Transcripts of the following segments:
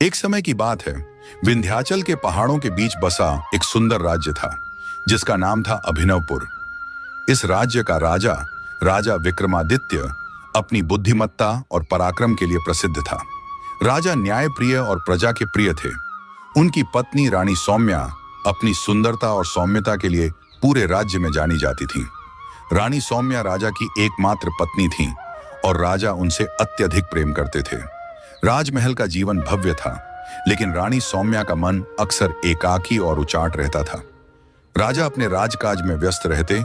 एक समय की बात है। विंध्याचल के पहाड़ों के बीच बसा एक सुंदर राज्य था जिसका नाम था अभिनवपुर। इस राज्य का राजा राजा विक्रमादित्य अपनी बुद्धिमत्ता और पराक्रम के लिए प्रसिद्ध था। राजा न्यायप्रिय और प्रजा के प्रिय थे। उनकी पत्नी रानी सौम्या अपनी सुंदरता और सौम्यता के लिए पूरे राज्य में जानी जाती थी। रानी सौम्या राजा की एकमात्र पत्नी थी और राजा उनसे अत्यधिक प्रेम करते थे। राजमहल का जीवन भव्य था, लेकिन रानी सौम्या का मन अक्सर एकाकी और उचाट रहता था। राजा अपने राजकाज में व्यस्त रहते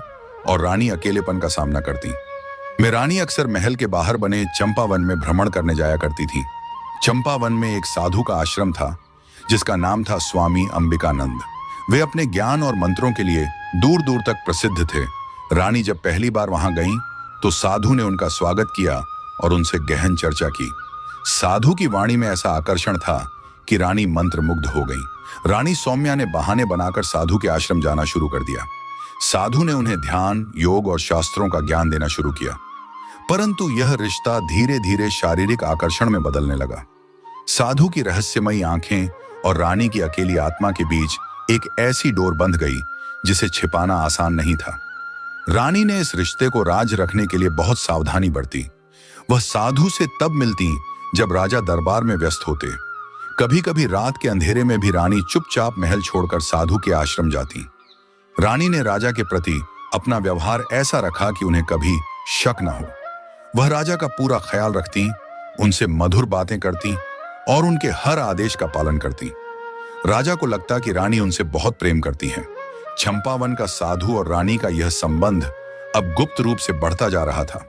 और रानी अकेलेपन का सामना करती। रानी अक्सर महल के बाहर बने चंपावन में भ्रमण करने जाया करती थी। चंपावन में एक साधु का आश्रम था जिसका नाम था स्वामी अंबिकानंद। वे अपने ज्ञान और मंत्रों के लिए दूर दूर तक प्रसिद्ध थे। रानी जब पहली बार वहां गईं, तो साधु ने उनका स्वागत किया और उनसे गहन चर्चा की। साधु की वाणी में ऐसा आकर्षण था कि रानी मंत्रमुग्ध हो गई। रानी सौम्या ने बहाने बनाकर साधु के आश्रम जाना शुरू कर दिया। साधु ने उन्हें ध्यान, योग और शास्त्रों का ज्ञान देना शुरू किया, परंतु यह रिश्ता धीरे धीरे शारीरिक आकर्षण में बदलने लगा। साधु की रहस्यमयी आंखें और रानी की अकेली आत्मा के बीच एक ऐसी डोर बंध गई जिसे छिपाना आसान नहीं था। रानी ने इस रिश्ते को राज रखने के लिए बहुत सावधानी बरती। वह साधु से तब मिलती जब राजा दरबार में व्यस्त होते। कभी कभी रात के अंधेरे में भी रानी चुपचाप महल छोड़कर साधु के आश्रम जाती। रानी ने राजा के प्रति अपना व्यवहार ऐसा रखा कि उन्हें कभी शक न हो। वह राजा का पूरा ख्याल रखती, उनसे मधुर बातें करती और उनके हर आदेश का पालन करती। राजा को लगता कि रानी उनसे बहुत प्रेम करती है। चंपावन का साधु और रानी का यह संबंध अब गुप्त रूप से बढ़ता जा रहा था।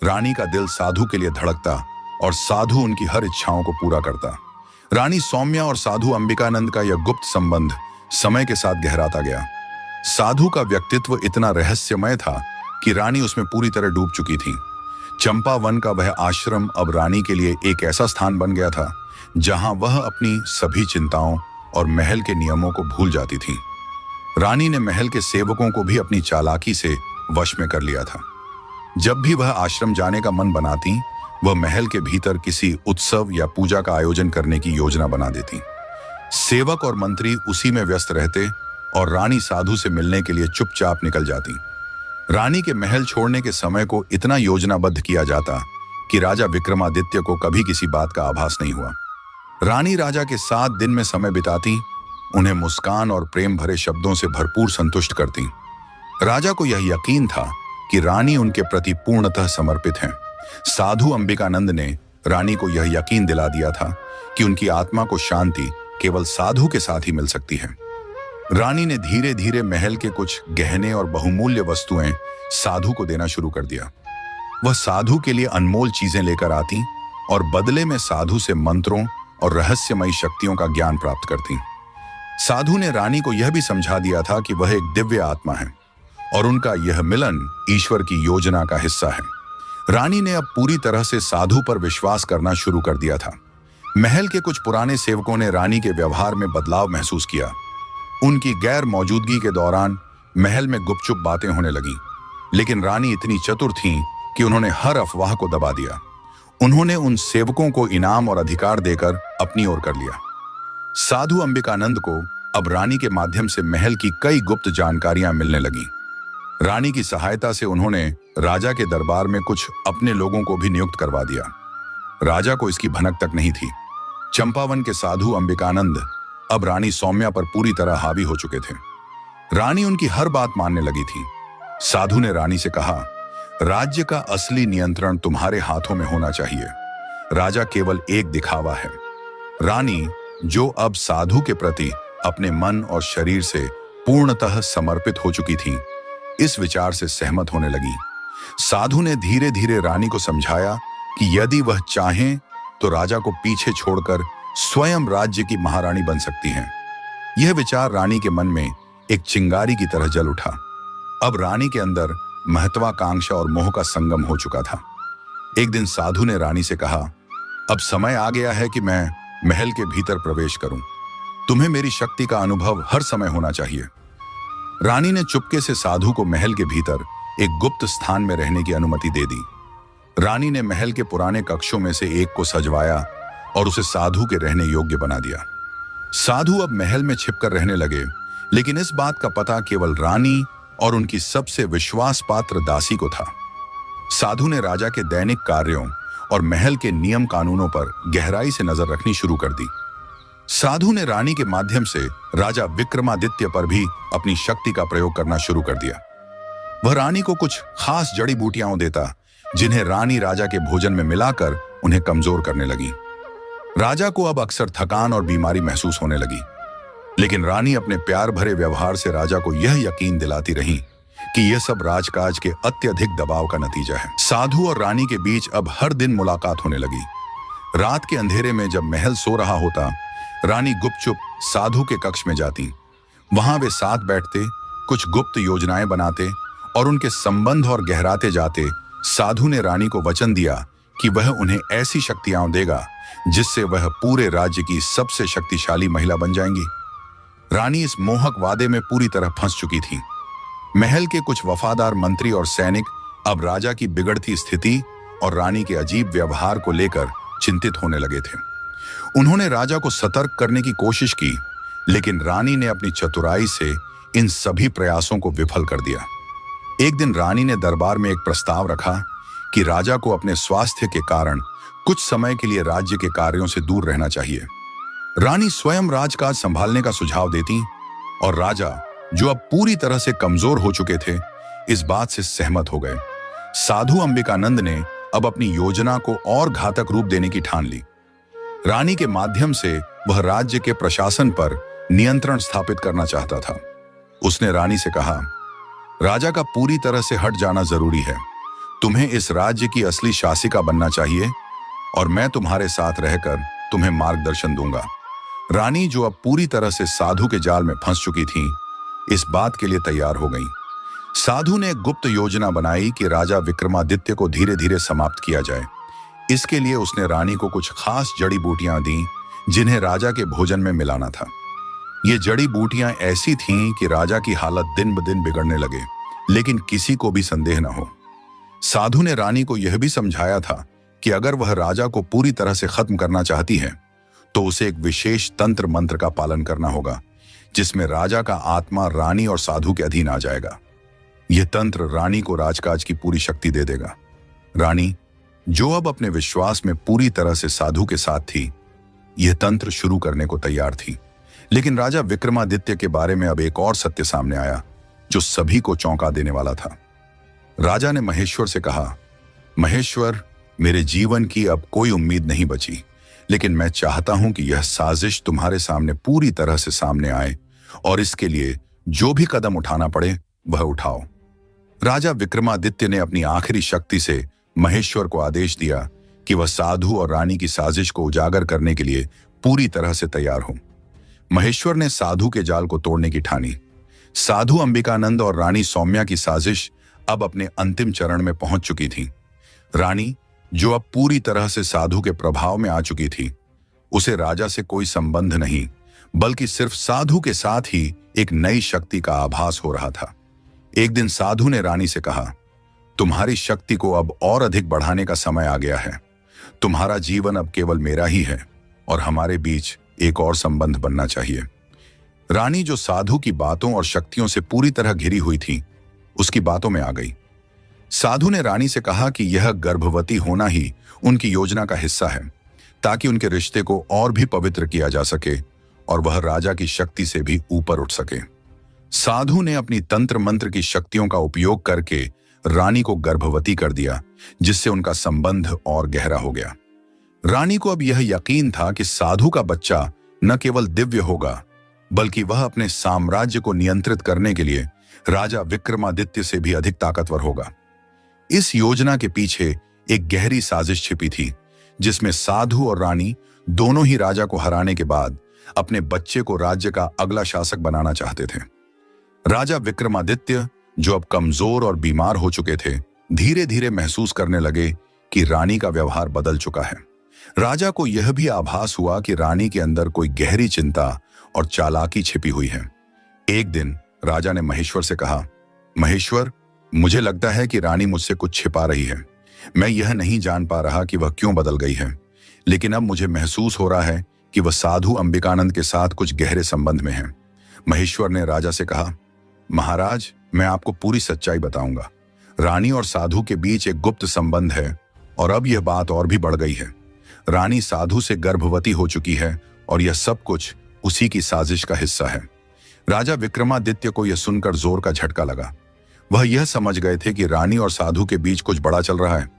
रानी का दिल साधु के लिए धड़कता और साधु उनकी हर इच्छाओं को पूरा करता। रानी सौम्या और साधु अंबिकानंद का यह गुप्त संबंध समय के साथ गहराता गया। साधु का व्यक्तित्व इतना रहस्यमय था कि रानी उसमें पूरी तरह डूब चुकी थी। चंपावन का वह आश्रम अब रानी के लिए एक ऐसा स्थान बन गया था जहां वह अपनी सभी चिंताओं और महल के नियमों को भूल जाती थी। रानी ने महल के सेवकों को भी अपनी चालाकी से वश में कर लिया था। जब भी वह आश्रम जाने का मन बनाती, वह महल के भीतर किसी उत्सव या पूजा का आयोजन करने की योजना बना देती। सेवक और मंत्री उसी में व्यस्त रहते और रानी साधु से मिलने के लिए चुपचाप निकल जाती। रानी के महल छोड़ने के समय को इतना योजनाबद्ध किया जाता कि राजा विक्रमादित्य को कभी किसी बात का आभास नहीं हुआ। रानी राजा के साथ दिन में समय बिताती, उन्हें मुस्कान और प्रेम भरे शब्दों से भरपूर संतुष्ट करती। राजा को यह यकीन था कि रानी उनके प्रति पूर्णतः समर्पित हैं। साधु अंबिकानंद ने रानी को यह यकीन दिला दिया था कि उनकी आत्मा को शांति केवल साधु के साथ ही मिल सकती है। रानी ने धीरे धीरे महल के कुछ गहने और बहुमूल्य वस्तुएं साधु को देना शुरू कर दिया। वह साधु के लिए अनमोल चीजें लेकर आती और बदले में साधु से मंत्रों और रहस्यमयी शक्तियों का ज्ञान प्राप्त करती। साधु ने रानी को यह भी समझा दिया था कि वह एक दिव्य आत्मा है और उनका यह मिलन ईश्वर की योजना का हिस्सा है। रानी ने अब पूरी तरह से साधु पर विश्वास करना शुरू कर दिया था। महल के कुछ पुराने सेवकों ने रानी के व्यवहार में बदलाव महसूस किया। उनकी गैर मौजूदगी के दौरान महल में गुपचुप बातें होने लगीं, लेकिन रानी इतनी चतुर थीं कि उन्होंने हर अफवाह को दबा दिया। उन्होंने उन सेवकों को इनाम और अधिकार देकर अपनी ओर कर लिया। साधु अंबिकानंद को अब रानी के माध्यम से महल की कई गुप्त जानकारियां मिलने लगीं। रानी की सहायता से उन्होंने राजा के दरबार में कुछ अपने लोगों को भी नियुक्त करवा दिया। राजा को इसकी भनक तक नहीं थी। चंपावन के साधु अंबिकानंद अब रानी सौम्या पर पूरी तरह हावी हो चुके थे। रानी उनकी हर बात मानने लगी थी। साधु ने रानी से कहा, राज्य का असली नियंत्रण तुम्हारे हाथों में होना चाहिए। राजा केवल एक दिखावा है। रानी, जो अब साधु के प्रति अपने मन और शरीर से पूर्णतः समर्पित हो चुकी थी, इस विचार से सहमत होने लगी। साधु ने धीरे धीरे रानी को समझाया कि यदि वह चाहें तो राजा को पीछे छोड़कर स्वयं राज्य की महारानी बन सकती हैं। यह विचार रानी के मन में एक चिंगारी की तरह जल उठा। अब रानी के अंदर महत्वाकांक्षा और मोह का संगम हो चुका था। एक दिन साधु ने रानी से कहा, अब समय आ गया है कि मैं महल के भीतर प्रवेश करूं। तुम्हें मेरी शक्ति का अनुभव हर समय होना चाहिए। रानी ने चुपके से साधु को महल के भीतर एक गुप्त स्थान में रहने की अनुमति दे दी। रानी ने महल के पुराने कक्षों में से एक को सजवाया और उसे साधु के रहने योग्य बना दिया। साधु अब महल में छिपकर रहने लगे, लेकिन इस बात का पता केवल रानी और उनकी सबसे विश्वास पात्र दासी को था। साधु ने राजा के दैनिक कार्यों और महल के नियम कानूनों पर गहराई से नजर रखनी शुरू कर दी। साधु ने रानी के माध्यम से राजा विक्रमादित्य पर भी अपनी शक्ति का प्रयोग करना शुरू कर दिया। वह रानी को कुछ खास जड़ी बूटियां देता, जिन्हें रानी राजा के भोजन में मिलाकर उन्हें कमजोर करने लगी। राजा को अब अक्सर थकान और बीमारी महसूस होने लगी, लेकिन रानी अपने प्यार भरे व्यवहार से राजा को यह यकीन दिलाती रही कि यह सब राजकाज के अत्यधिक दबाव का नतीजा है। साधु और रानी के बीच अब हर दिन मुलाकात होने लगी। रात के अंधेरे में जब महल सो रहा होता, रानी गुपचुप साधु के कक्ष में जाती। वहां वे साथ बैठते, कुछ गुप्त योजनाएं बनाते और उनके संबंध और गहराते जाते। साधु ने रानी को वचन दिया कि वह उन्हें ऐसी शक्तियां देगा जिससे वह पूरे राज्य की सबसे शक्तिशाली महिला बन जाएंगी। रानी इस मोहक वादे में पूरी तरह फंस चुकी थी। महल के कुछ वफादार मंत्री और सैनिक अब राजा की बिगड़ती स्थिति और रानी के अजीब व्यवहार को लेकर चिंतित होने लगे थे। उन्होंने राजा को सतर्क करने की कोशिश की, लेकिन रानी ने अपनी चतुराई से इन सभी प्रयासों को विफल कर दिया। एक दिन रानी ने दरबार में एक प्रस्ताव रखा कि राजा को अपने स्वास्थ्य के कारण कुछ समय के लिए राज्य के कार्यों से दूर रहना चाहिए। रानी स्वयं राजकाज संभालने का सुझाव देती और राजा, जो अब पूरी तरह से कमजोर हो चुके थे, इस बात से सहमत हो गए। साधु अंबिकानंद ने अब अपनी योजना को और घातक रूप देने की ठान ली। रानी के माध्यम से वह राज्य के प्रशासन पर नियंत्रण स्थापित करना चाहता था। उसने रानी से कहा, राजा का पूरी तरह से हट जाना जरूरी है। तुम्हें इस राज्य की असली शासिका बनना चाहिए और मैं तुम्हारे साथ रहकर तुम्हें मार्गदर्शन दूंगा। रानी, जो अब पूरी तरह से साधु के जाल में फंस चुकी थी, इस बात के लिए तैयार हो गई। साधु ने एक गुप्त योजना बनाई कि राजा विक्रमादित्य को धीरे धीरे समाप्त किया जाए। इसके लिए उसने रानी को कुछ खास जड़ी बूटियां दी, जिन्हें राजा के भोजन में मिलाना था। ये जड़ी बूटियां ऐसी थीं कि राजा की हालत दिन ब दिन बिगड़ने लगे, लेकिन किसी को भी संदेह न हो। साधु ने रानी को यह भी समझाया था कि अगर वह राजा को पूरी तरह से खत्म करना चाहती है, तो उसे एक विशेष तंत्र मंत्र का पालन करना होगा, जिसमें राजा का आत्मा रानी और साधु के अधीन आ जाएगा। यह तंत्र रानी को राजकाज की पूरी शक्ति दे देगा। रानी, जो अब अपने विश्वास में पूरी तरह से साधु के साथ थी, यह तंत्र शुरू करने को तैयार थी। लेकिन राजा विक्रमादित्य के बारे में अब एक और सत्य सामने आया, जो सभी को चौंका देने वाला था। राजा ने महेश्वर से कहा, महेश्वर, मेरे जीवन की अब कोई उम्मीद नहीं बची, लेकिन मैं चाहता हूं कि यह साजिश तुम्हारे सामने पूरी तरह से सामने आए और इसके लिए जो भी कदम उठाना पड़े वह उठाओ। राजा विक्रमादित्य ने अपनी आखिरी शक्ति से महेश्वर को आदेश दिया कि वह साधु और रानी की साजिश को उजागर करने के लिए पूरी तरह से तैयार हो। महेश्वर ने साधु के जाल को तोड़ने की ठानी। साधु अंबिकानंद और रानी सौम्या की साजिश अब अपने अंतिम चरण में पहुंच चुकी थी। रानी, जो अब पूरी तरह से साधु के प्रभाव में आ चुकी थी, उसे राजा से कोई संबंध नहीं, बल्कि सिर्फ साधु के साथ ही एक नई शक्ति का आभास हो रहा था। एक दिन साधु ने रानी से कहा, तुम्हारी शक्ति को अब और अधिक बढ़ाने का समय आ गया है। तुम्हारा जीवन अब केवल मेरा ही है और हमारे बीच एक और संबंध बनना चाहिए। रानी, जो साधु की बातों और शक्तियों से पूरी तरह घिरी हुई थी, उसकी बातों में आ गई। साधु ने रानी से कहा कि यह गर्भवती होना ही उनकी योजना का हिस्सा है, ताकि उनके रिश्ते को और भी पवित्र किया जा सके और वह राजा की शक्ति से भी ऊपर उठ सके। साधु ने अपनी तंत्र मंत्र की शक्तियों का उपयोग करके रानी को गर्भवती कर दिया, जिससे उनका संबंध और गहरा हो गया। रानी को अब यह यकीन था कि साधु का बच्चा न केवल दिव्य होगा, बल्कि वह अपने साम्राज्य को नियंत्रित करने के लिए राजा विक्रमादित्य से भी अधिक ताकतवर होगा। इस योजना के पीछे एक गहरी साजिश छिपी थी, जिसमें साधु और रानी दोनों ही राजा को हराने के बाद अपने बच्चे को राज्य का अगला शासक बनाना चाहते थे। राजा विक्रमादित्य, जो अब कमजोर और बीमार हो चुके थे, धीरे धीरे महसूस करने लगे कि रानी का व्यवहार बदल चुका है। राजा को यह भी आभास हुआ कि रानी के अंदर कोई गहरी चिंता और चालाकी छिपी हुई है। एक दिन राजा ने महेश्वर से कहा, महेश्वर, मुझे लगता है कि रानी मुझसे कुछ छिपा रही है। मैं यह नहीं जान पा रहा कि वह क्यों बदल गई है। लेकिन अब मुझे महसूस हो रहा है कि वह साधु अंबिकानंद के साथ कुछ गहरे संबंध में है। महेश्वर ने राजा से कहा, महाराज, मैं आपको पूरी सच्चाई बताऊंगा। रानी और साधु के बीच एक गुप्त संबंध है और अब यह बात और भी बढ़ गई है। रानी साधु से गर्भवती हो चुकी है और यह सब कुछ उसी की साजिश का हिस्सा है। राजा विक्रमादित्य को यह सुनकर जोर का झटका लगा। वह यह समझ गए थे कि रानी और साधु के बीच कुछ बड़ा चल रहा है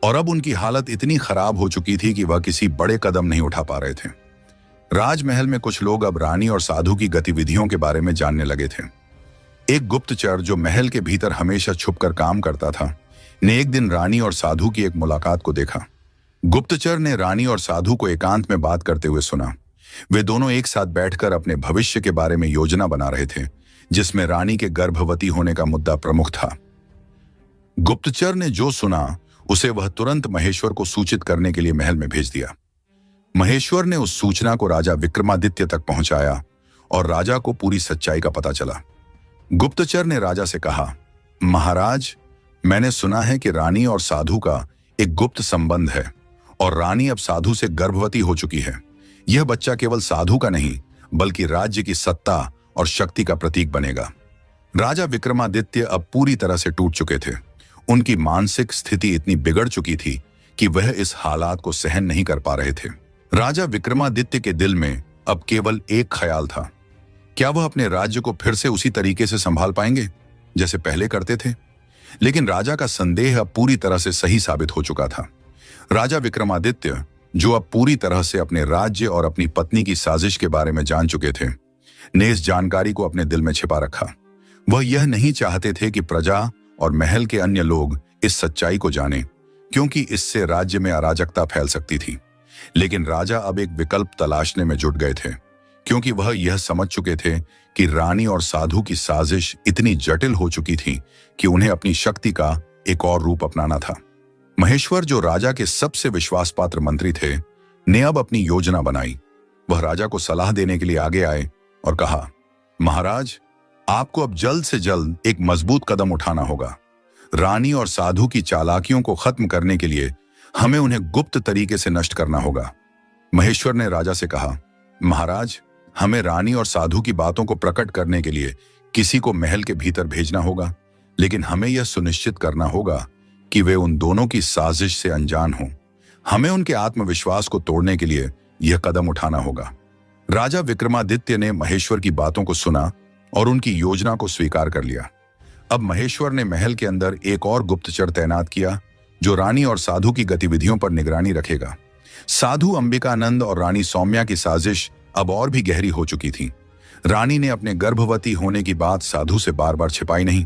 और अब उनकी हालत इतनी खराब हो चुकी थी कि वह किसी बड़े कदम नहीं उठा पा रहे थे। राजमहल में कुछ लोग अब रानी और साधु की गतिविधियों के बारे में जानने लगे थे। एक गुप्तचर जो महल के भीतर हमेशा छुपकर काम करता था, ने एक दिन रानी और साधु की एक मुलाकात को देखा। गुप्तचर ने रानी और साधु को एकांत में बात करते हुए सुना। वे दोनों एक साथ बैठकर अपने भविष्य के बारे में योजना बना रहे थे, जिसमें रानी के गर्भवती होने का मुद्दा प्रमुख था। गुप्तचर ने जो सुना उसे वह तुरंत महेश्वर को सूचित करने के लिए महल में भेज दिया। महेश्वर ने उस सूचना को राजा विक्रमादित्य तक पहुंचाया और राजा को पूरी सच्चाई का पता चला। गुप्तचर ने राजा से कहा, महाराज, मैंने सुना है कि रानी और साधु का एक गुप्त संबंध है और रानी अब साधु से गर्भवती हो चुकी है। यह बच्चा केवल साधु का नहीं बल्कि राज्य की सत्ता और शक्ति का प्रतीक बनेगा। राजा विक्रमादित्य अब पूरी तरह से टूट चुके थे। उनकी मानसिक स्थिति इतनी बिगड़ चुकी थी कि वह इस हालात को सहन नहीं कर पा रहे थे। राजा विक्रमादित्य के दिल में अब केवल एक ख्याल था, क्या वह अपने राज्य को फिर से उसी तरीके से संभाल पाएंगे जैसे पहले करते थे? लेकिन राजा का संदेह अब पूरी तरह से सही साबित हो चुका था। राजा विक्रमादित्य, जो अब पूरी तरह से अपने राज्य और अपनी पत्नी की साजिश के बारे में जान चुके थे, ने इस जानकारी को अपने दिल में छिपा रखा। वह यह नहीं चाहते थे कि प्रजा और महल के अन्य लोग इस सच्चाई को जानें, क्योंकि इससे राज्य में अराजकता फैल सकती थी। लेकिन राजा अब एक विकल्प तलाशने में जुट गए थे, क्योंकि वह यह समझ चुके थे कि रानी और साधु की साजिश इतनी जटिल हो चुकी थी कि उन्हें अपनी शक्ति का एक और रूप अपनाना था। महेश्वर, जो राजा के सबसे विश्वासपात्र मंत्री थे, ने अब अपनी योजना बनाई। वह राजा को सलाह देने के लिए आगे आए और कहा, महाराज, आपको अब जल्द से जल्द एक मजबूत कदम उठाना होगा। रानी और साधु की चालाकियों को खत्म करने के लिए हमें उन्हें गुप्त तरीके से नष्ट करना होगा। महेश्वर ने राजा से कहा, महाराज, हमें रानी और साधु की बातों को प्रकट करने के लिए किसी को महल के भीतर भेजना होगा, लेकिन हमें यह सुनिश्चित करना होगा कि वे उन दोनों की साजिश से अनजान हों। हमें उनके आत्मविश्वास को तोड़ने के लिए यह कदम उठाना होगा। राजा विक्रमादित्य ने महेश्वर की बातों को सुना और उनकी योजना को स्वीकार कर लिया। अब महेश्वर ने महल के अंदर एक और गुप्तचर तैनात किया, जो रानी और साधु की गतिविधियों पर निगरानी रखेगा। साधु अंबिकानंद और रानी सौम्या की साजिश अब और भी गहरी हो चुकी थी। रानी ने अपने गर्भवती होने की बात साधु से बार बार छिपाई नहीं,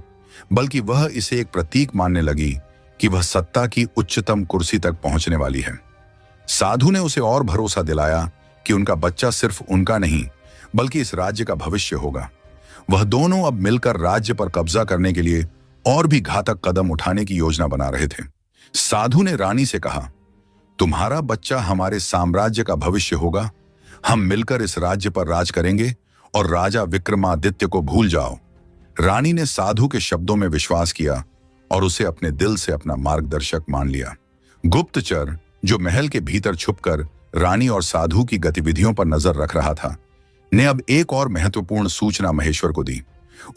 बल्कि वह इसे एक प्रतीक मानने लगी कि वह सत्ता की उच्चतम कुर्सी तक पहुंचने वाली है। साधु ने उसे और भरोसा दिलाया कि उनका बच्चा सिर्फ उनका नहीं बल्कि इस राज्य का भविष्य होगा। वह दोनों अब मिलकर राज्य पर कब्जा करने के लिए और भी घातक कदम उठाने की योजना बना रहे थे। साधु ने रानी से कहा, तुम्हारा बच्चा हमारे साम्राज्य का भविष्य होगा। हम मिलकर इस राज्य पर राज करेंगे और राजा विक्रमादित्य को भूल जाओ। रानी ने साधु के शब्दों में विश्वास किया और उसे अपने दिल से अपना मार्गदर्शक मान लिया। गुप्तचर, जो महल के भीतर छुपकर रानी और साधु की गतिविधियों पर नजर रख रहा था, ने अब एक और महत्वपूर्ण सूचना महेश्वर को दी।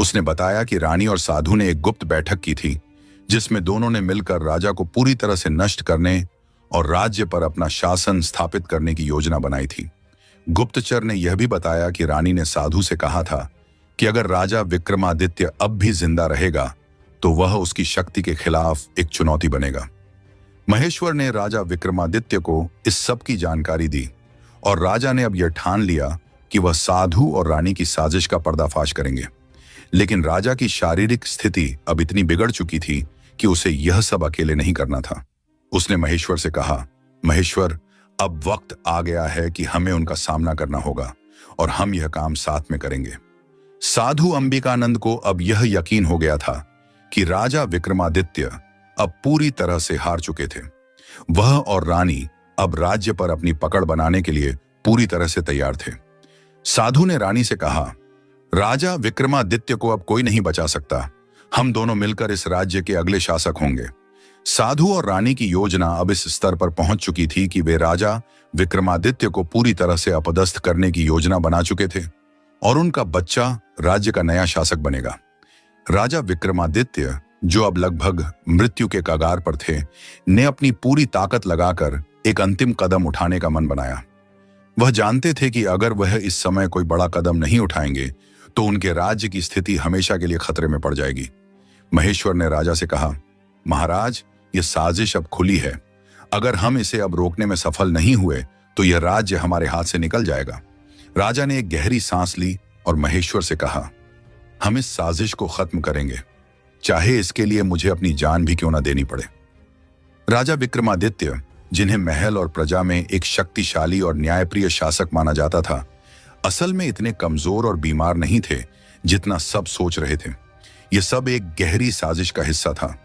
उसने बताया कि रानी और साधु ने एक गुप्त बैठक की थी, जिसमें दोनों ने मिलकर राजा को पूरी तरह से नष्ट करने और राज्य पर अपना शासन स्थापित करने की योजना बनाई थी। गुप्तचर ने यह भी बताया कि रानी ने साधु से कहा था कि अगर राजा विक्रमादित्य अब भी जिंदा रहेगा तो वह उसकी शक्ति के खिलाफ एक चुनौती बनेगा। महेश्वर ने राजा विक्रमादित्य को इस सब की जानकारी दी और राजा ने अब यह ठान लिया कि वह साधु और रानी की साजिश का पर्दाफाश करेंगे। लेकिन राजा की शारीरिक स्थिति अब इतनी बिगड़ चुकी थी कि उसे यह सब अकेले नहीं करना था। उसने महेश्वर से कहा, महेश्वर, अब वक्त आ गया है कि हमें उनका सामना करना होगा और हम यह काम साथ में करेंगे। साधु अंबिकानंद को अब यह यकीन हो गया था कि राजा विक्रमादित्य अब पूरी तरह से हार चुके थे। वह और रानी अब राज्य पर अपनी पकड़ बनाने के लिए पूरी तरह से तैयार थे। साधु ने रानी से कहा, राजा विक्रमादित्य को अब कोई नहीं बचा सकता। हम दोनों मिलकर इस राज्य के अगले शासक होंगे। साधु और रानी की योजना अब इस स्तर पर पहुंच चुकी थी कि वे राजा विक्रमादित्य को पूरी तरह से अपदस्थ करने की योजना बना चुके थे और उनका बच्चा राज्य का नया शासक बनेगा। राजा विक्रमादित्य, जो अब लगभग मृत्यु के कगार पर थे, ने अपनी पूरी ताकत लगाकर एक अंतिम कदम उठाने का मन बनाया। वह जानते थे कि अगर वह इस समय कोई बड़ा कदम नहीं उठाएंगे तो उनके राज्य की स्थिति हमेशा के लिए खतरे में पड़ जाएगी। महेश्वर ने राजा से कहा, महाराज, यह साजिश अब खुली है। अगर हम इसे अब रोकने में सफल नहीं हुए तो यह राज्य हमारे हाथ से निकल जाएगा। राजा ने एक गहरी सांस ली और महेश्वर से कहा, हम इस साजिश को खत्म करेंगे, चाहे इसके लिए मुझे अपनी जान भी क्यों न देनी पड़े। राजा विक्रमादित्य, जिन्हें महल और प्रजा में एक शक्तिशाली और न्यायप्रिय शासक माना जाता था, असल में इतने कमजोर और बीमार नहीं थे जितना सब सोच रहे थे। यह सब एक गहरी साजिश का हिस्सा था।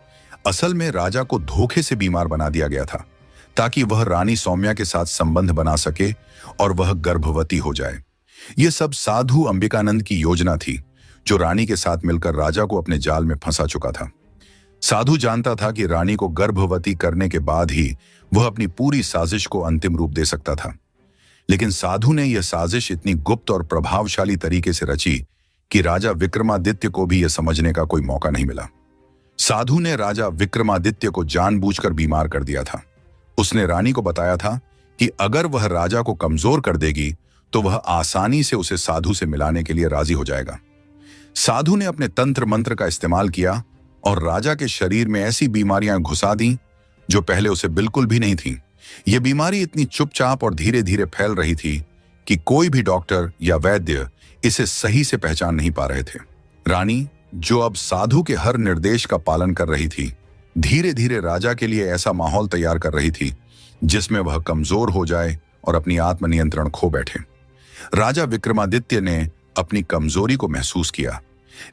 असल में राजा को धोखे से बीमार बना दिया गया था ताकि वह रानी सौम्या के साथ संबंध बना सके और वह गर्भवती हो जाए। यह सब साधु अंबिकानंद की योजना थी, जो रानी के साथ मिलकर राजा को अपने जाल में फंसा चुका था। साधु जानता था कि रानी को गर्भवती करने के बाद ही वह अपनी पूरी साजिश को अंतिम रूप दे सकता था, लेकिन साधु ने यह साजिश इतनी गुप्त और प्रभावशाली तरीके से रची कि राजा विक्रमादित्य को भी यह समझने का कोई मौका नहीं मिला। साधु ने राजा विक्रमादित्य को जानबूझकर बीमार कर दिया था। उसने रानी को बताया था कि अगर वह राजा को कमजोर कर देगी तो वह आसानी से उसे साधु से मिलाने के लिए राजी हो जाएगा। साधु ने अपने तंत्र मंत्र का इस्तेमाल किया और राजा के शरीर में ऐसी बीमारियां घुसा दी जो पहले उसे बिल्कुल भी नहीं थी। यह बीमारी इतनी चुपचाप और धीरे धीरे फैल रही थी कि कोई भी डॉक्टर या वैद्य इसे सही से पहचान नहीं पा रहे थे। रानी, जो अब साधु के हर निर्देश का पालन कर रही थी, धीरे धीरे राजा के लिए ऐसा माहौल तैयार कर रही थी जिसमें वह कमजोर हो जाए और अपनी आत्मनियंत्रण खो बैठे। राजा विक्रमादित्य ने अपनी कमजोरी को महसूस किया,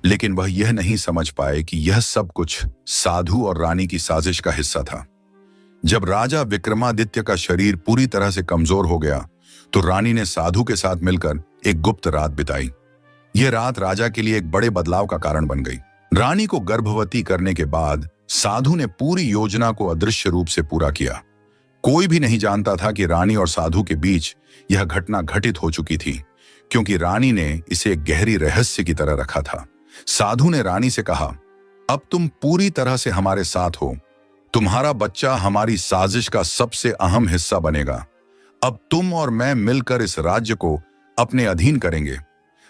लेकिन वह यह नहीं समझ पाए कि यह सब कुछ साधु और रानी की साजिश का हिस्सा था। जब राजा विक्रमादित्य का शरीर पूरी तरह से कमजोर हो गया तो रानी ने साधु के साथ मिलकर एक गुप्त रात बिताई। यह रात राजा के लिए एक बड़े बदलाव का कारण बन गई। रानी को गर्भवती करने के बाद साधु ने पूरी योजना को अदृश्य रूप से पूरा किया। कोई भी नहीं जानता था कि रानी और साधु के बीच यह घटना घटित हो चुकी थी, क्योंकि रानी ने इसे एक गहरी रहस्य की तरह रखा था। साधु ने रानी से कहा, अब तुम पूरी तरह से हमारे साथ हो। तुम्हारा बच्चा हमारी साजिश का सबसे अहम हिस्सा बनेगा। अब तुम और मैं मिलकर इस राज्य को अपने अधीन करेंगे।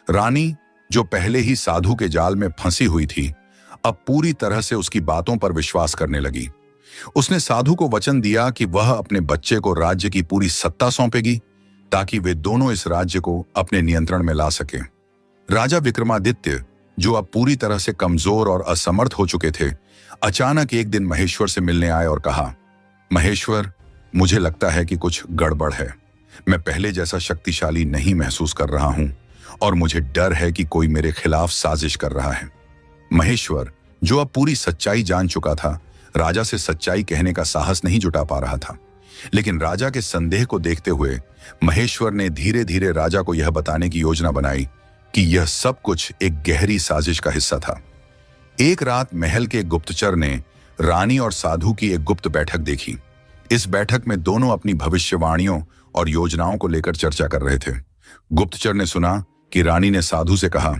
रानी, जो पहले ही साधु के जाल में फंसी हुई थी, अब पूरी तरह से उसकी बातों पर विश्वास करने लगी। उसने साधु को वचन दिया कि वह अपने बच्चे को राज्य की पूरी सत्ता सौंपेगी ताकि वे दोनों इस राज्य को अपने नियंत्रण में ला सके। राजा विक्रमादित्य, जो अब पूरी तरह से कमजोर और असमर्थ हो चुके थे, अचानक एक दिन महेश्वर से मिलने आए और कहा, महेश्वर, मुझे लगता है कि कुछ गड़बड़ है। मैं पहले जैसा शक्तिशाली नहीं महसूस कर रहा हूं और मुझे डर है कि कोई मेरे खिलाफ साजिश कर रहा है। महेश्वर, जो अब पूरी सच्चाई जान चुका था, राजा से सच्चाई कहने का साहस नहीं जुटा पा रहा था, लेकिन राजा के संदेह को देखते हुए महेश्वर ने धीरे धीरे राजा को यह बताने की योजना बनाई कि यह सब कुछ एक गहरी साजिश का हिस्सा था। एक रात महल के गुप्तचर ने रानी और साधु की एक गुप्त बैठक देखी। इस बैठक में दोनों अपनी भविष्यवाणियों और योजनाओं को लेकर चर्चा कर रहे थे। गुप्तचर ने सुना कि रानी ने साधु से कहा,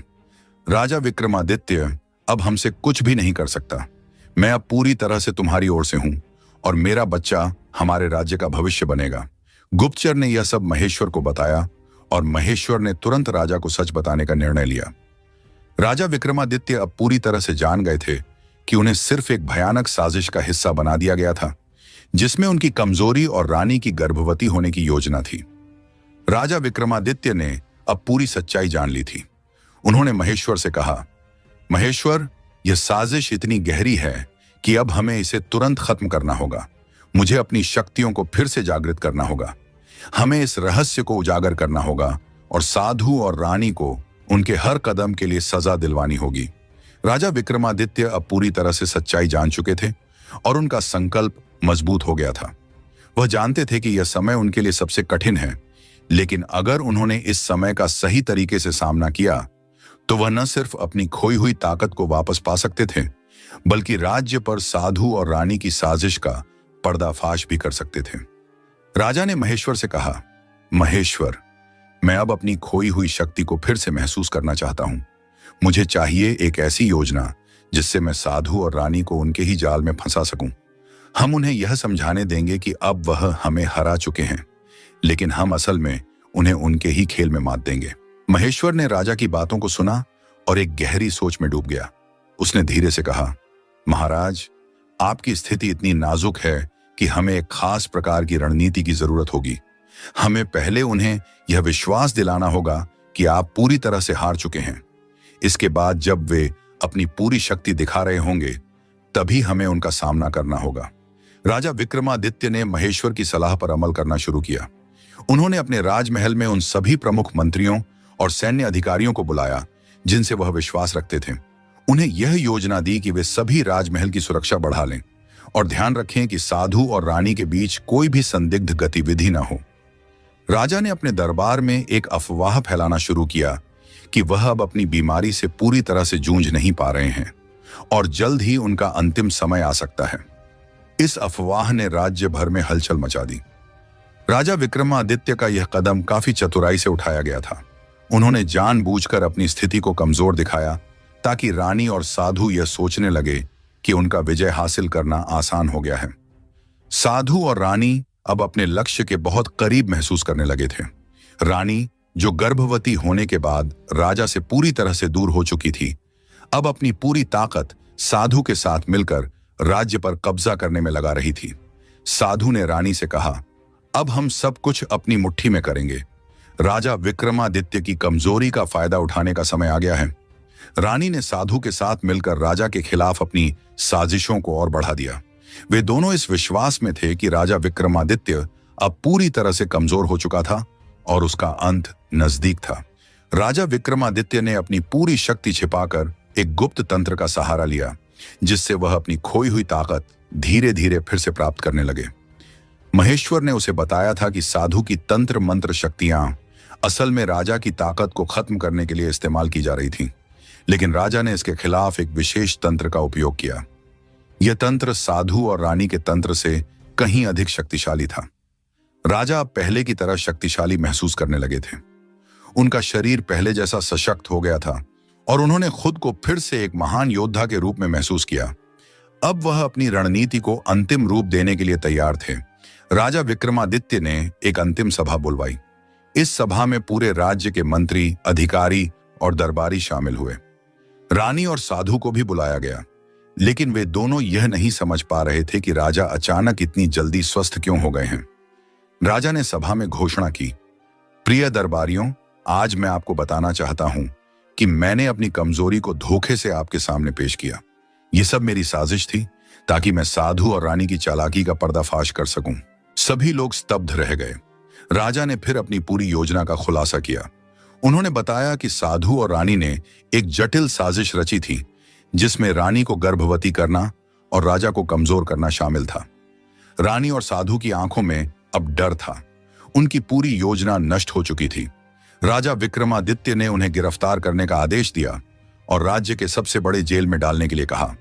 राजा विक्रमादित्य अब हमसे कुछ भी नहीं कर सकता। मैं अब पूरी तरह से तुम्हारी ओर से हूं और मेरा बच्चा हमारे राज्य का भविष्य बनेगा। गुप्तचर ने यह सब महेश्वर को बताया और महेश्वर ने तुरंत राजा को सच बताने का निर्णय लिया। राजा विक्रमादित्य अब पूरी तरह से जान गए थे कि उन्हें सिर्फ एक भयानक साजिश का हिस्सा बना दिया गया था, जिसमें उनकी कमजोरी और रानी की गर्भवती होने की योजना थी। राजा विक्रमादित्य ने अब पूरी सच्चाई जान ली थी। उन्होंने महेश्वर से कहा, महेश्वर, यह साजिश इतनी गहरी है कि अब हमें इसे तुरंत खत्म करना होगा। मुझे अपनी शक्तियों को फिर से जागृत करना होगा। हमें इस रहस्य को उजागर करना होगा और साधु और रानी को उनके हर कदम के लिए सजा दिलवानी होगी। राजा विक्रमादित्य अब पूरी तरह से सच्चाई जान चुके थे और उनका संकल्प मजबूत हो गया था। वह जानते थे कि यह समय उनके लिए सबसे कठिन है, लेकिन अगर उन्होंने इस समय का सही तरीके से सामना किया तो वह न सिर्फ अपनी खोई हुई ताकत को वापस पा सकते थे, बल्कि राज्य पर साधु और रानी की साजिश का पर्दाफाश भी कर सकते थे। राजा ने महेश्वर से कहा, महेश्वर, मैं अब अपनी खोई हुई शक्ति को फिर से महसूस करना चाहता हूं। मुझे चाहिए एक ऐसी योजना जिससे मैं साधु और रानी को उनके ही जाल में फंसा सकूं। हम उन्हें यह समझाने देंगे कि अब वह हमें हरा चुके हैं, लेकिन हम असल में उन्हें उनके ही खेल में मात देंगे। महेश्वर ने राजा की बातों को सुना और एक गहरी सोच में डूब गया। उसने धीरे से कहा, महाराज, आपकी स्थिति इतनी नाजुक है कि हमें एक खास प्रकार की रणनीति की जरूरत होगी। हमें पहले उन्हें यह विश्वास दिलाना होगा कि आप पूरी तरह से हार चुके हैं। इसके बाद जब वे अपनी पूरी शक्ति दिखा रहे होंगे, तभी हमें उनका सामना करना होगा। राजा विक्रमादित्य ने महेश्वर की सलाह पर अमल करना शुरू किया। उन्होंने अपने राजमहल में उन सभी प्रमुख मंत्रियों और सैन्य अधिकारियों को बुलाया जिनसे वह विश्वास रखते थे। उन्हें यह योजना दी कि वे सभी राजमहल की सुरक्षा बढ़ा लें और ध्यान रखें कि साधु और रानी के बीच कोई भी संदिग्ध गतिविधि न हो। राजा ने अपने दरबार में एक अफवाह फैलाना शुरू किया कि वह अब अपनी बीमारी से पूरी तरह से जूझ नहीं पा रहे हैं और जल्द ही उनका अंतिम समय आ सकता है। इस अफवाह ने राज्य भर में हलचल मचा दी। राजा विक्रमादित्य का यह कदम काफी चतुराई से उठाया गया था। उन्होंने जानबूझकर अपनी स्थिति को कमजोर दिखाया ताकि रानी और साधु यह सोचने लगे कि उनका विजय हासिल करना आसान हो गया है। साधु और रानी अब अपने लक्ष्य के बहुत करीब महसूस करने लगे थे। रानी, जो गर्भवती होने के बाद राजा से पूरी तरह से दूर हो चुकी थी, अब अपनी पूरी ताकत साधु के साथ मिलकर राज्य पर कब्जा करने में लगा रही थी। साधु ने रानी से कहा, अब हम सब कुछ अपनी मुट्ठी में करेंगे। राजा विक्रमादित्य की कमजोरी का फायदा उठाने का समय आ गया है। रानी ने साधु के साथ मिलकर राजा के खिलाफ अपनी साजिशों को और बढ़ा दिया। वे दोनों इस विश्वास में थे कि राजा विक्रमादित्य अब पूरी तरह से कमजोर हो चुका था और उसका अंत नजदीक था। राजा विक्रमादित्य ने अपनी पूरी शक्ति छिपाकर एक गुप्त तंत्र का सहारा लिया, जिससे वह अपनी खोई हुई ताकत धीरे धीरे फिर से प्राप्त करने लगे। महेश्वर ने उसे बताया था कि साधु की तंत्र मंत्र शक्तियां असल में राजा की ताकत को खत्म करने के लिए इस्तेमाल की जा रही थीं, लेकिन राजा ने इसके खिलाफ एक विशेष तंत्र का उपयोग किया। यह तंत्र साधु और रानी के तंत्र से कहीं अधिक शक्तिशाली था। राजा अब पहले की तरह शक्तिशाली महसूस करने लगे थे। उनका शरीर पहले जैसा सशक्त हो गया था और उन्होंने खुद को फिर से एक महान योद्धा के रूप में महसूस किया। अब वह अपनी रणनीति को अंतिम रूप देने के लिए तैयार थे। राजा विक्रमादित्य ने एक अंतिम सभा बुलवाई। इस सभा में पूरे राज्य के मंत्री, अधिकारी और दरबारी शामिल हुए। रानी और साधु को भी बुलाया गया, लेकिन वे दोनों यह नहीं समझ पा रहे थे कि राजा अचानक इतनी जल्दी स्वस्थ क्यों हो गए हैं। राजा ने सभा में घोषणा की, प्रिय दरबारियों, आज मैं आपको बताना चाहता हूं कि मैंने अपनी कमजोरी को धोखे से आपके सामने पेश किया। यह सब मेरी साजिश थी ताकि मैं साधु और रानी की चालाकी का पर्दाफाश कर सकूं। सभी लोग स्तब्ध रह गए। राजा ने फिर अपनी पूरी योजना का खुलासा किया। उन्होंने बताया कि साधु और रानी ने एक जटिल साजिश रची थी, जिसमें रानी को गर्भवती करना और राजा को कमजोर करना शामिल था। रानी और साधु की आंखों में अब डर था। उनकी पूरी योजना नष्ट हो चुकी थी। राजा विक्रमादित्य ने उन्हें गिरफ्तार करने का आदेश दिया और राज्य के सबसे बड़े जेल में डालने के लिए कहा।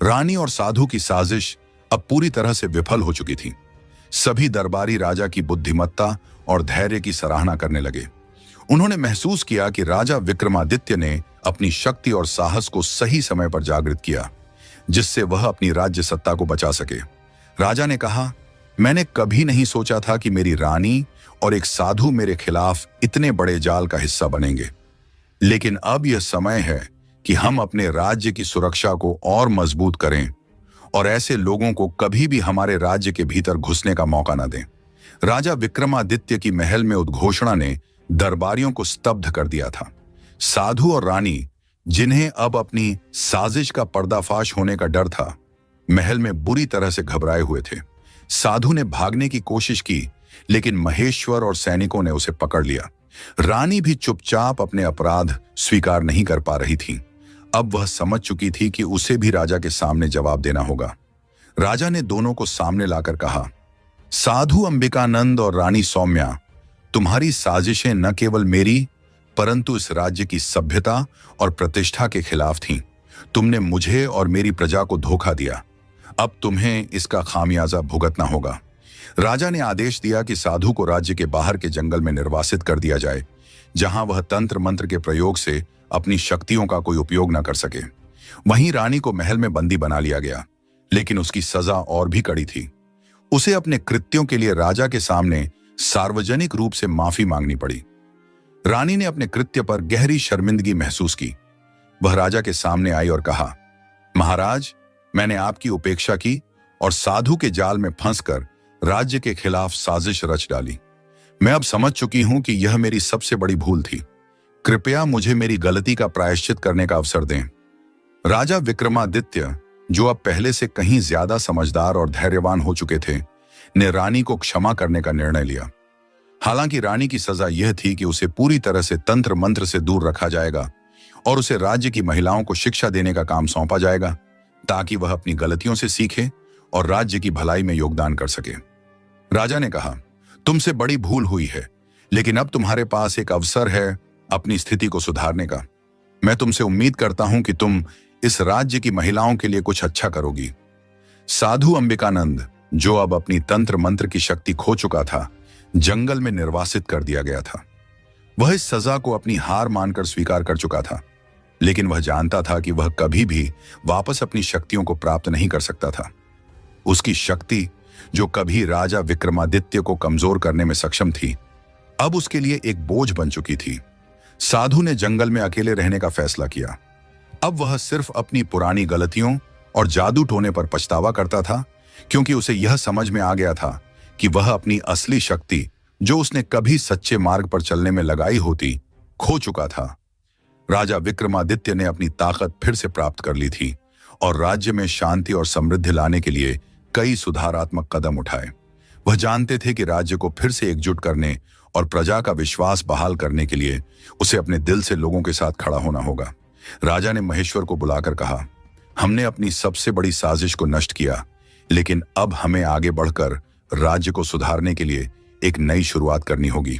रानी और साधु की साजिश अब पूरी तरह से विफल हो चुकी थी। सभी दरबारी राजा की बुद्धिमत्ता और धैर्य की सराहना करने लगे। उन्होंने महसूस किया कि राजा विक्रमादित्य ने अपनी शक्ति और साहस को सही समय पर जागृत किया, जिससे वह अपनी राज्य सत्ता को बचा सके। राजा ने कहा, मैंने कभी नहीं सोचा था कि मेरी रानी और एक साधु मेरे खिलाफ इतने बड़े जाल का हिस्सा बनेंगे, लेकिन अब यह समय है कि हम अपने राज्य की सुरक्षा को और मजबूत करें और ऐसे लोगों को कभी भी हमारे राज्य के भीतर घुसने का मौका न दें। राजा विक्रमादित्य की महल में उद्घोषणा ने दरबारियों को स्तब्ध कर दिया था। साधु और रानी, जिन्हें अब अपनी साजिश का पर्दाफाश होने का डर था, महल में बुरी तरह से घबराए हुए थे। साधु ने भागने की कोशिश की, लेकिन महेश्वर और सैनिकों ने उसे पकड़ लिया। रानी भी चुपचाप अपने अपराध स्वीकार नहीं कर पा रही थी। अब वह समझ चुकी थी कि उसे भी राजा के सामने जवाब देना होगा। राजा ने दोनों को सामने लाकर कहा, साधु अंबिकानंद और रानी सौम्या, तुम्हारी साजिशें न केवल मेरी परंतु इस राज्य की सभ्यता और प्रतिष्ठा के खिलाफ थीं। तुमने मुझे और मेरी प्रजा को धोखा दिया। अब तुम्हें इसका खामियाजा भुगतना होगा। राजा ने आदेश दिया कि साधु को राज्य के बाहर के जंगल में निर्वासित कर दिया जाए, जहां वह तंत्र मंत्र के प्रयोग से अपनी शक्तियों का कोई उपयोग न कर सके। वहीं रानी को महल में बंदी बना लिया गया, लेकिन उसकी सजा और भी कड़ी थी। उसे अपने कृत्यों के लिए राजा के सामने सार्वजनिक रूप से माफी मांगनी पड़ी। रानी ने अपने कृत्य पर गहरी शर्मिंदगी महसूस की। वह राजा के सामने आई और कहा, महाराज, मैंने आपकी उपेक्षा की और साधु के जाल में फंसकर राज्य के खिलाफ साजिश रच डाली। मैं अब समझ चुकी हूं कि यह मेरी सबसे बड़ी भूल थी। कृपया मुझे मेरी गलती का प्रायश्चित करने का अवसर दें। राजा विक्रमादित्य, जो अब पहले से कहीं ज्यादा समझदार और धैर्यवान हो चुके थे, ने रानी को क्षमा करने का निर्णय लिया। हालांकि रानी की सजा यह थी कि उसे पूरी तरह से तंत्र मंत्र से दूर रखा जाएगा और उसे राज्य की महिलाओं को शिक्षा देने का काम सौंपा जाएगा, ताकि वह अपनी गलतियों से सीखे और राज्य की भलाई में योगदान कर सके। राजा ने कहा, तुमसे बड़ी भूल हुई है, लेकिन अब तुम्हारे पास एक अवसर है अपनी स्थिति को सुधारने का। मैं तुमसे उम्मीद करता हूं कि तुम इस राज्य की महिलाओं के लिए कुछ अच्छा करोगी। साधु अंबिकानंद, जो अब अपनी तंत्र मंत्र की शक्ति खो चुका था, जंगल में निर्वासित कर दिया गया था। वह इस सजा को अपनी हार मानकर स्वीकार कर चुका था, लेकिन वह जानता था कि वह कभी भी वापस अपनी शक्तियों को प्राप्त नहीं कर सकता था। उसकी शक्ति, जो कभी राजा विक्रमादित्य को कमजोर करने में सक्षम थी, अब उसके लिए एक बोझ बन चुकी थी। साधु ने जंगल में अकेले रहने का फैसला किया। अब वह सिर्फ अपनी पुरानी गलतियों और जादू टोने पर पछतावा करता था, क्योंकि उसे यह समझ में आ गया था कि वह अपनी असली शक्ति, जो उसने कभी सच्चे मार्ग पर चलने में लगाई होती, खो चुका था। राजा विक्रमादित्य ने अपनी ताकत फिर से प्राप्त कर ली थी और राज्य में शांति और समृद्धि लाने के लिए कई सुधारात्मक कदम उठाए। वह जानते थे कि राज्य को फिर से एकजुट करने और प्रजा का विश्वास बहाल करने के लिए उसे अपने दिल से लोगों के साथ खड़ा होना होगा। राजा ने महेश्वर को बुलाकर कहा, हमने अपनी सबसे बड़ी साजिश को नष्ट किया, लेकिन अब हमें आगे बढ़कर राज्य को सुधारने के लिए एक नई शुरुआत करनी होगी।